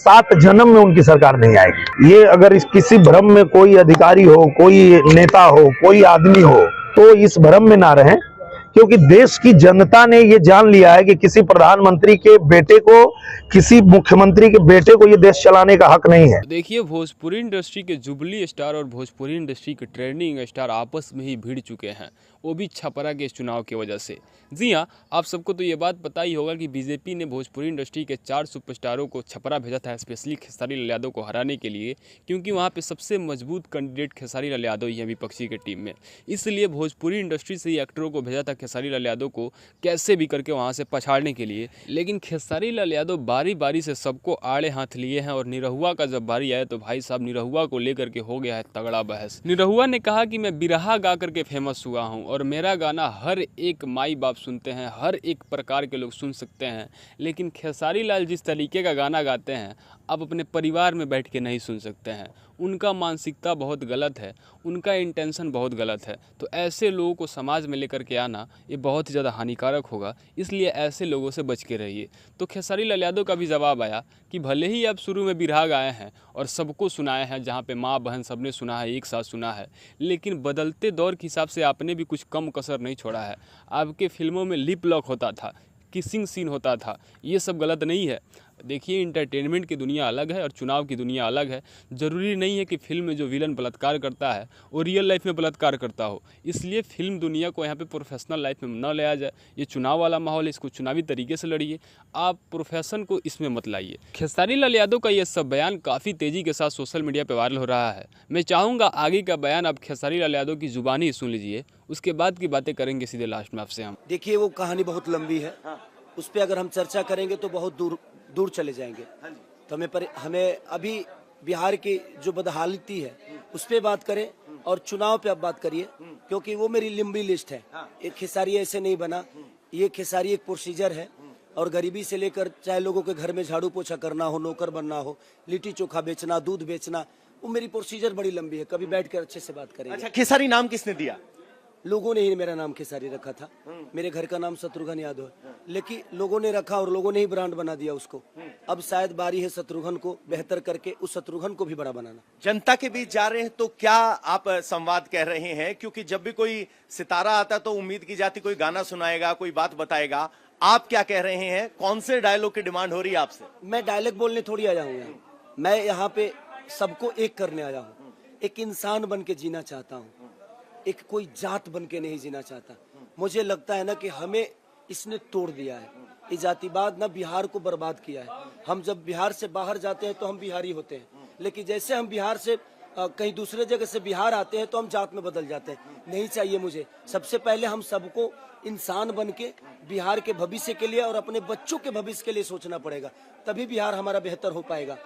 7 जन्म में उनकी सरकार नहीं आएगी। ये अगर इस किसी भ्रम में कोई अधिकारी हो, कोई नेता हो, कोई आदमी हो, तो इस भ्रम में ना रहें, क्योंकि देश की जनता ने ये जान लिया है कि किसी प्रधानमंत्री के बेटे को, किसी मुख्यमंत्री के बेटे को ये देश चलाने का हक नहीं है। देखिए, भोजपुरी इंडस्ट्री के जुबली स्टार और भोजपुरी इंडस्ट्री के ट्रेंडिंग स्टार आपस में ही भिड़ चुके हैं, वो भी छपरा के इस चुनाव की वजह से। जी हाँ, आप सबको तो ये बात पता ही होगा कि बीजेपी ने भोजपुरी इंडस्ट्री के 4 सुपरस्टारों को छपरा भेजा था, स्पेशली खेसारी लाल यादव को हराने के लिए, क्योंकि वहाँ पे सबसे मजबूत कैंडिडेट खेसारी लाल यादव ही हैं विपक्षी की टीम में। इसलिए भोजपुरी इंडस्ट्री से ही एक्टरों को भेजा था खेसारी लाल यादव को कैसे भी करके वहाँ से पछाड़ने के लिए। लेकिन खेसारी लाल यादव बारी बारी से सबको आड़े हाथ लिए हैं, और निरहुआ का जब बारी आया तो भाई साहब निरहुआ को लेकर के हो गया है तगड़ा बहस। निरहुआ ने कहा कि मैं बिरहा गा करके फेमस हुआ हूँ और मेरा गाना हर एक माई बाप सुनते हैं, हर एक प्रकार के लोग सुन सकते हैं, लेकिन खेसारी लाल जिस तरीके का गाना गाते हैं आप अपने परिवार में बैठ के नहीं सुन सकते हैं। उनका मानसिकता बहुत गलत है, उनका इंटेंशन बहुत गलत है। तो ऐसे लोगों को समाज में लेकर के आना ये बहुत ही ज़्यादा हानिकारक होगा, इसलिए ऐसे लोगों से बच के रहिए। तो खेसारी लाल यादव का भी जवाब आया कि भले ही आप शुरू में बिरहा गाए हैं और सबको सुनाए हैं, जहाँ पे माँ बहन सबने सुना है, एक साथ सुना है, लेकिन बदलते दौर के हिसाब से आपने भी कुछ कम कसर नहीं छोड़ा है। आपके फिल्मों में लिप लॉक होता था, किसिंग सीन होता था, ये सब गलत नहीं है। देखिए, इंटरटेनमेंट की दुनिया अलग है और चुनाव की दुनिया अलग है। ज़रूरी नहीं है कि फिल्म में जो विलन बलात्कार करता है वो रियल लाइफ में बलात्कार करता हो, इसलिए फिल्म दुनिया को यहाँ पे प्रोफेशनल लाइफ में न लाया जाए। ये चुनाव वाला माहौल है, इसको चुनावी तरीके से लड़िए, आप प्रोफेशन को इसमें मत लाइए। खेसारी लाल यादव का ये सब बयान काफ़ी तेज़ी के साथ सोशल मीडिया पर वायरल हो रहा है। मैं चाहूँगा आगे का बयान आप खेसारी लाल यादव की ज़ुबानी सुन लीजिए, उसके बाद की बातें करेंगे सीधे लास्ट में आपसे हम। देखिए, वो कहानी बहुत लंबी है, उस पर अगर हम चर्चा करेंगे तो बहुत दूर चले जाएंगे। तो हमें अभी बिहार की जो बदहालती है उस पे बात करें और चुनाव पे अब बात करिए, क्योंकि वो मेरी लंबी लिस्ट है। एक खेसारी ऐसे नहीं बना, ये खेसारी एक प्रोसीजर है, और गरीबी से लेकर चाहे लोगों के घर में झाड़ू पोछा करना हो, नौकर बनना हो, लिट्टी चोखा बेचना, दूध बेचना, वो मेरी प्रोसीजर बड़ी लंबी है। कभी बैठ कर अच्छे से बात करेंगे। अच्छा, खेसारी नाम किसने दिया? लोगों ने ही मेरा नाम खेसारी रखा था। मेरे घर का नाम शत्रुघ्न यादव है, लेकिन लोगों ने रखा और लोगों ने ही ब्रांड बना दिया उसको। अब शायद बारी है शत्रुघ्न को बेहतर करके उस शत्रुघ्न को भी बड़ा बनाना। जनता के बीच जा रहे हैं तो क्या आप संवाद कह रहे हैं? क्योंकि जब भी कोई सितारा आता तो उम्मीद की जाती कोई गाना सुनाएगा, कोई बात बताएगा। आप क्या कह रहे हैं? कौन से डायलॉग की डिमांड हो रही है आपसे? मैं डायलॉग बोलने थोड़ी आया हूँ, मैं यहाँ पे सबको एक करने आया हूँ। एक इंसान बन के जीना चाहता हूँ, एक कोई जात बन के नहीं जीना चाहता। मुझे लगता है ना कि हमें इसने तोड़ दिया है, ये जातिवाद ना बिहार को बर्बाद किया है। हम जब बिहार से बाहर जाते हैं तो हम बिहारी होते हैं, लेकिन जैसे हम बिहार से कहीं दूसरे जगह से बिहार आते हैं तो हम जात में बदल जाते हैं। नहीं चाहिए मुझे। सबसे पहले हम सबको इंसान बन के बिहार के भविष्य के लिए और अपने बच्चों के भविष्य के लिए सोचना पड़ेगा, तभी बिहार हमारा बेहतर हो पाएगा।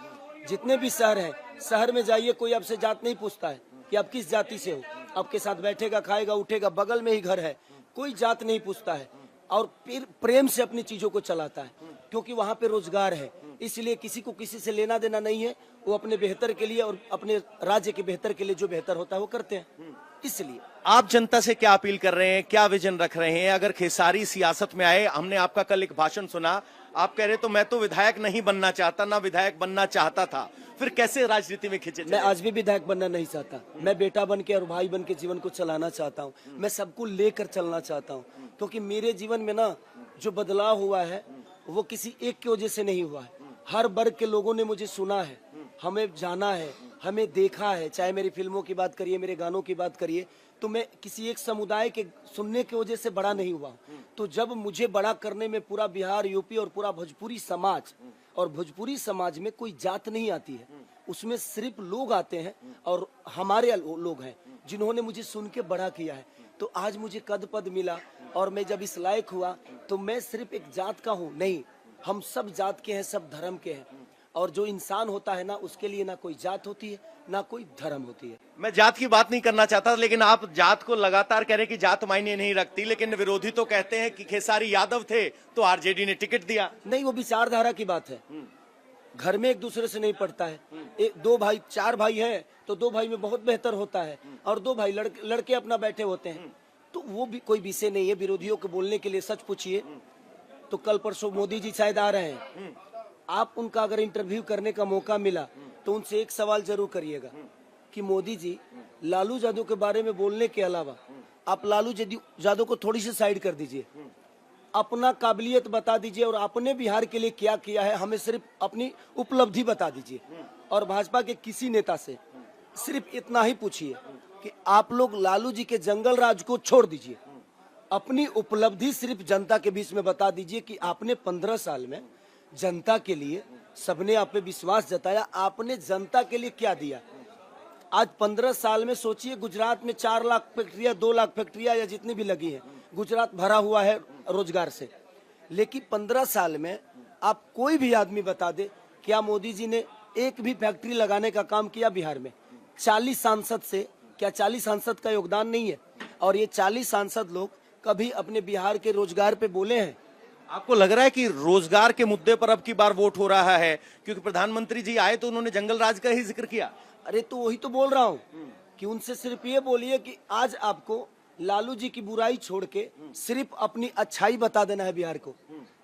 जितने भी शहर हैं, शहर में जाइए, कोई आपसे जात नहीं पूछता है कि आप किस जाति से हो। आपके साथ बैठेगा, खाएगा, उठेगा, बगल में ही घर है, कोई जात नहीं पूछता है, और फिर प्रेम से अपनी चीजों को चलाता है, क्योंकि वहाँ पे रोजगार है। इसलिए किसी को किसी से लेना देना नहीं है, वो अपने बेहतर के लिए और अपने राज्य के बेहतर के लिए जो बेहतर होता है वो करते हैं। इसलिए आप जनता से क्या अपील कर रहे हैं, क्या विजन रख रहे हैं? अगर खेसारी सियासत में आए, हमने आपका कल एक भाषण सुना, आप कह रहे तो मैं तो विधायक नहीं बनना चाहता, ना विधायक बनना चाहता था, फिर कैसे राजनीति में खिंचे? मैं आज भी विधायक बनना नहीं चाहता, मैं बेटा बन के और भाई बन के जीवन को चलाना चाहता हूँ। मैं सबको लेकर चलना चाहता हूँ, क्योंकि मेरे जीवन में ना जो बदलाव हुआ है वो किसी एक की वजह से नहीं हुआ है। हर वर्ग के लोगों ने मुझे सुना है, हमें जाना है, हमें देखा है। चाहे मेरी फिल्मों की बात करिए, मेरे गानों की बात करिए, तो मैं किसी एक समुदाय के सुनने की वजह से बड़ा नहीं हुआ। तो जब मुझे बड़ा करने में पूरा बिहार, यूपी और पूरा भोजपुरी समाज, और भोजपुरी समाज में कोई जात नहीं आती है, उसमें सिर्फ लोग आते हैं और हमारे लोग हैं जिन्होंने मुझे सुन के बड़ा किया है। तो आज मुझे कद पद मिला और मैं जब इस लायक हुआ तो मैं सिर्फ एक जात का हूँ नहीं, हम सब जात के हैं, सब धर्म के हैं। और जो इंसान होता है ना, उसके लिए ना कोई जात होती है ना कोई धर्म होती है। मैं जात की बात नहीं करना चाहता, लेकिन आप जात को लगातार कह रहे कि जात मायने नहीं रखती, लेकिन विरोधी तो कहते हैं कि खेसारी यादव थे तो आरजेडी ने टिकट दिया। नहीं, वो विचारधारा की बात है। घर में एक दूसरे से नहीं पड़ता है। दो भाई, 4 भाई हैं तो 2 भाई में बहुत बेहतर होता है, और 2 भाई लड़के अपना बैठे होते हैं, तो वो भी कोई विषय नहीं है विरोधियों को बोलने के लिए। सच पूछिए तो कल परसों मोदी जी शायद आ रहे हैं, आप उनका अगर इंटरव्यू करने का मौका मिला तो उनसे एक सवाल जरूर करिएगा कि मोदी जी लालू यादव के बारे में बोलने के अलावा आप लालू यादव को थोड़ी सी साइड कर दीजिए, अपना काबिलियत बता दीजिए और आपने बिहार के लिए क्या किया है हमें सिर्फ अपनी उपलब्धि बता दीजिए। और भाजपा के किसी नेता से सिर्फ इतना ही पूछिए कि आप लोग लालू जी के जंगल राज को छोड़ दीजिए, अपनी उपलब्धि सिर्फ जनता के बीच में बता दीजिए कि आपने 15 साल में जनता के लिए, सबने आप पे विश्वास जताया, आपने जनता के लिए क्या दिया। आज 15 साल में सोचिए, गुजरात में 4 लाख फैक्ट्रियां, 2 लाख फैक्ट्रियां या जितनी भी लगी हैं, गुजरात भरा हुआ है रोजगार से। लेकिन 15 साल में आप कोई भी आदमी बता दे क्या मोदी जी ने एक भी फैक्ट्री लगाने का काम किया बिहार में? 40 सांसद से क्या 40 सांसद का योगदान नहीं है? और ये 40 सांसद लोग कभी अपने बिहार के रोजगार पे बोले हैं? आपको लग रहा है कि रोजगार के मुद्दे पर अब की बार वोट हो रहा है? क्योंकि प्रधानमंत्री जी आए तो उन्होंने जंगल राज का ही जिक्र किया। अरे तो वही तो बोल रहा हूँ कि उनसे सिर्फ ये बोलिए कि आज आपको लालू जी की बुराई छोड़ के सिर्फ अपनी अच्छाई बता देना है बिहार को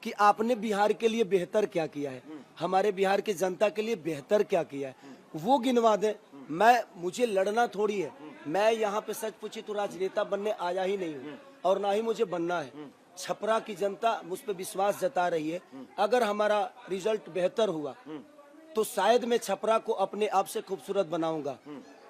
कि आपने बिहार के लिए बेहतर क्या किया है, हमारे बिहार के जनता के लिए बेहतर क्या किया है, वो गिनवा दे। मुझे लड़ना थोड़ी है, मैं यहाँ पे सच पूछी तो राजनेता बनने आया ही नहीं हूँ और ना ही मुझे बनना है। छपरा की जनता मुझ पे विश्वास जता रही है, अगर हमारा रिजल्ट बेहतर हुआ तो शायद मैं छपरा को अपने आप से खूबसूरत बनाऊंगा।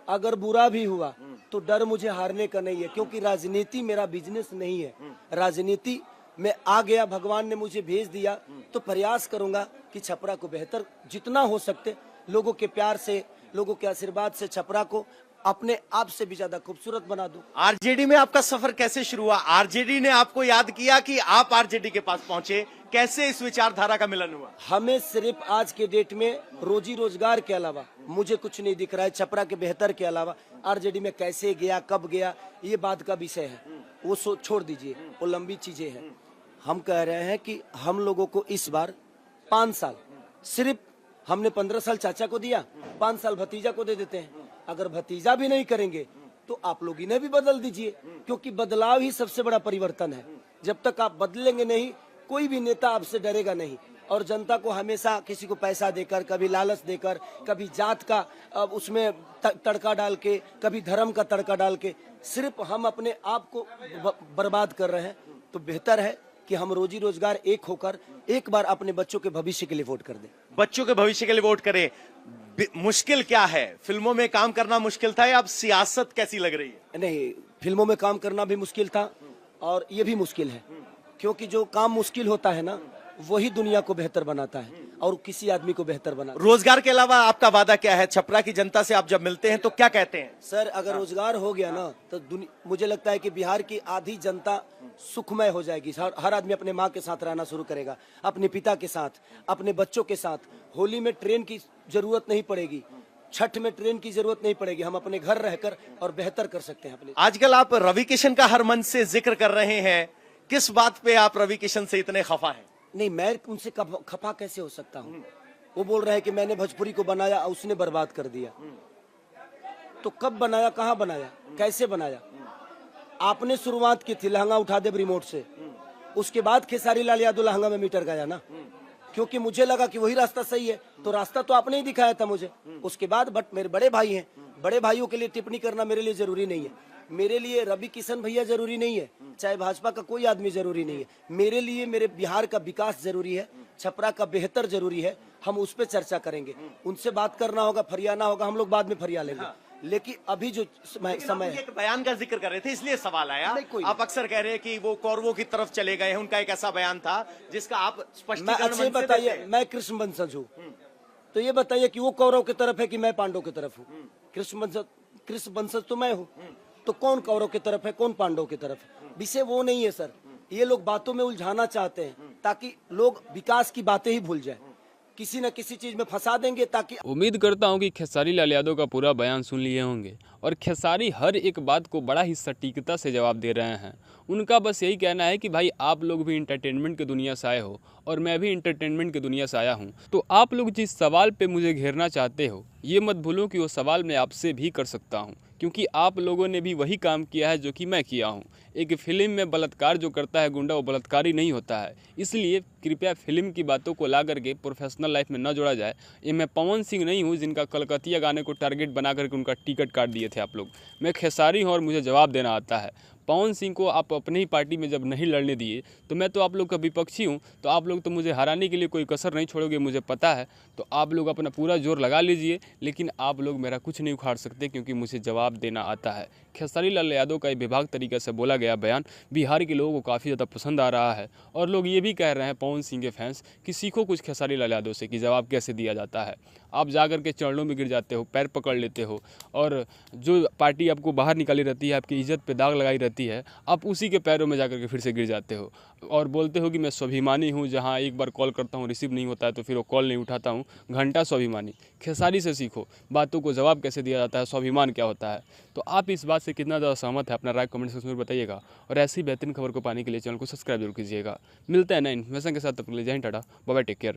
अगर बुरा भी हुआ तो डर मुझे हारने का नहीं है, क्योंकि राजनीति मेरा बिजनेस नहीं है। राजनीति में आ गया, भगवान ने मुझे भेज दिया तो प्रयास करूंगा कि छपरा को बेहतर जितना हो सकते, लोगों के प्यार से, लोगों के आशीर्वाद से छपरा को अपने आप से भी ज्यादा खूबसूरत बना दूं। आरजेडी में आपका सफर कैसे शुरू हुआ? आरजेडी ने आपको याद किया कि आप आरजेडी के पास पहुंचे? कैसे इस विचारधारा का मिलन हुआ? हमें सिर्फ आज के डेट में रोजी रोजगार के अलावा मुझे कुछ नहीं दिख रहा है। छपरा के बेहतर के अलावा आरजेडी में कैसे गया, कब गया, ये बात का विषय है, वो छोड़ दीजिए, वो लंबी चीजें हैं। हम कह रहे हैं कि हम लोगों को इस बार 5 साल, सिर्फ हमने 15 साल चाचा को दिया, 5 साल भतीजा को दे देते हैं। अगर भतीजा भी नहीं करेंगे तो आप लोग इन्हें भी बदल दीजिए, क्योंकि बदलाव ही सबसे बड़ा परिवर्तन है। जब तक आप बदलेंगे नहीं, कोई भी नेता आपसे डरेगा नहीं। और जनता को हमेशा किसी को पैसा देकर, कभी लालच देकर, कभी जात का उसमें तड़का डाल के, कभी धर्म का तड़का डाल के सिर्फ हम अपने आप को बर्बाद कर रहे हैं। तो बेहतर है कि हम रोजी रोजगार एक होकर एक बार अपने बच्चों के भविष्य के लिए वोट कर दें। बच्चों के भविष्य के लिए वोट करें। मुश्किल क्या है? फिल्मों में काम करना मुश्किल था या अब सियासत कैसी लग रही है? नहीं, फिल्मों में काम करना भी मुश्किल था और ये भी मुश्किल है, क्योंकि जो काम मुश्किल होता है ना, वही दुनिया को बेहतर बनाता है और किसी आदमी को बेहतर बनाता है। रोजगार के अलावा आपका वादा क्या है? छपरा की जनता से आप जब मिलते हैं तो क्या कहते हैं? सर, अगर रोजगार हो गया ना तो मुझे लगता है कि बिहार की आधी जनता सुखमय हो जाएगी। हर आदमी अपने माँ के साथ रहना शुरू करेगा, अपने पिता के साथ, अपने बच्चों के साथ। होली में ट्रेन की जरूरत नहीं पड़ेगी, छठ में ट्रेन की जरूरत नहीं पड़ेगी, हम अपने घर रहकर और बेहतर कर सकते हैं अपने। आजकल आप रवि किशन का हर मंच से जिक्र कर रहे हैं, किस बात पे आप रवि किशन से इतने खफा हैं? नहीं, मैं उनसे खफा कैसे हो सकता हूँ? वो बोल रहे हैं कि मैंने भोजपुरी को बनाया, उसने बर्बाद कर दिया। तो कब बनाया, कहाँ बनाया, कैसे बनाया? आपने शुरुआत की थी लहंगा उठा दे रिमोट से, उसके बाद खेसारी लाल यादव लहंगा में मीटर गया ना, क्योंकि मुझे लगा कि वही रास्ता सही है। तो रास्ता तो आपने ही दिखाया था मुझे। उसके बाद बट मेरे बड़े भाई हैं, बड़े भाइयों के लिए टिप्पणी करना मेरे लिए जरूरी नहीं है। मेरे लिए रवि किशन भैया जरूरी नहीं है, चाहे भाजपा का कोई आदमी जरूरी नहीं है। मेरे लिए मेरे बिहार का विकास जरूरी है, छपरा का बेहतर जरूरी है। हम उस पर चर्चा करेंगे, उनसे बात करना होगा, फरियाना होगा, हम लोग बाद में फरिया लेंगे। लेकिन अभी जो समय है, एक बयान का जिक्र कर रहे थे इसलिए सवाल आया। आप अक्सर कह रहे हैं कि वो कौरवों की तरफ चले गए हैं, उनका एक ऐसा बयान था जिसका आप स्पष्टीकरण बताइए। मैं कृष्ण वंशज हूँ, तो ये बताइए कि वो कौरव की तरफ है कि मैं पांडव की तरफ हूँ? कृष्ण वंशज तो मैं हूँ, तो कौन कौरव की तरफ है, कौन पांडव की तरफ है? विषय वो नहीं है सर। ये लोग बातों में उलझाना चाहते हैं ताकि लोग विकास की बातें ही भूल जाए, किसी न किसी चीज में फंसा देंगे ताकि। उम्मीद करता हूं कि खेसारी लाल यादव का पूरा बयान सुन लिए होंगे और खेसारी हर एक बात को बड़ा ही सटीकता से जवाब दे रहे हैं। उनका बस यही कहना है कि भाई आप लोग भी इंटरटेनमेंट की दुनिया से आए हो और मैं भी इंटरटेनमेंट की दुनिया से आया हूं, तो आप लोग जिस सवाल पे मुझे घेरना चाहते हो ये मत भूलो कि वो सवाल मैं आपसे भी कर सकता हूं, क्योंकि आप लोगों ने भी वही काम किया है जो कि मैं किया हूँ। एक फिल्म में बलात्कार जो करता है गुंडा, वो बलात्कारी नहीं होता है। इसलिए कृपया फिल्म की बातों को ला करके प्रोफेशनल लाइफ में न जोड़ा जाए। ये मैं पवन सिंह नहीं हूँ जिनका कलकतिया गाने को टारगेट बना करके उनका टिकट काट दिए थे आप लोग। मैं खेसारी हूँ और मुझे जवाब देना आता है। पवन सिंह को आप अपनी ही पार्टी में जब नहीं लड़ने दिए तो मैं तो आप लोग का विपक्षी हूँ, तो आप लोग तो मुझे हराने के लिए कोई कसर नहीं छोड़ोगे, मुझे पता है। तो आप लोग अपना पूरा जोर लगा लीजिए, लेकिन आप लोग मेरा कुछ नहीं उखाड़ सकते क्योंकि मुझे जवाब देना आता है। खेसारी लाल यादव का ये विभाग तरीके से बोला गया बयान बिहार के लोगों को काफ़ी ज़्यादा पसंद आ रहा है और लोग ये भी कह रहे हैं पवन सिंह के फैंस कि सीखो कुछ खेसारी लाल यादव से कि जवाब कैसे दिया जाता है। आप जा कर के चरणों में गिर जाते हो, पैर पकड़ लेते हो और जो पार्टी आपको बाहर निकाली रहती है, आपकी इज्जत पे दाग लगाई रहती है, आप उसी के पैरों में जाकर के फिर से गिर जाते हो और बोलते हो कि मैं स्वाभिमानी हूँ। जहाँ एक बार कॉल करता हूँ रिसीव नहीं होता है तो फिर वो कॉल नहीं उठाता हूँ, घंटा स्वाभिमानी। खेसारी से सीखो बातों को जवाब कैसे दिया जाता है, स्वाभिमान क्या होता है। तो आप इस बात से कितना ज़्यादा सहमत है अपना राय कमेंट सेक्शन में बताइएगा और ऐसी बेहतरीन खबर को पाने के लिए चैनल को सब्सक्राइब जरूर कीजिएगा। मिलते हैं नए इन्फॉर्मेशन के साथ, तब तक के लिए जय हिंद, tata, bye bye, take care.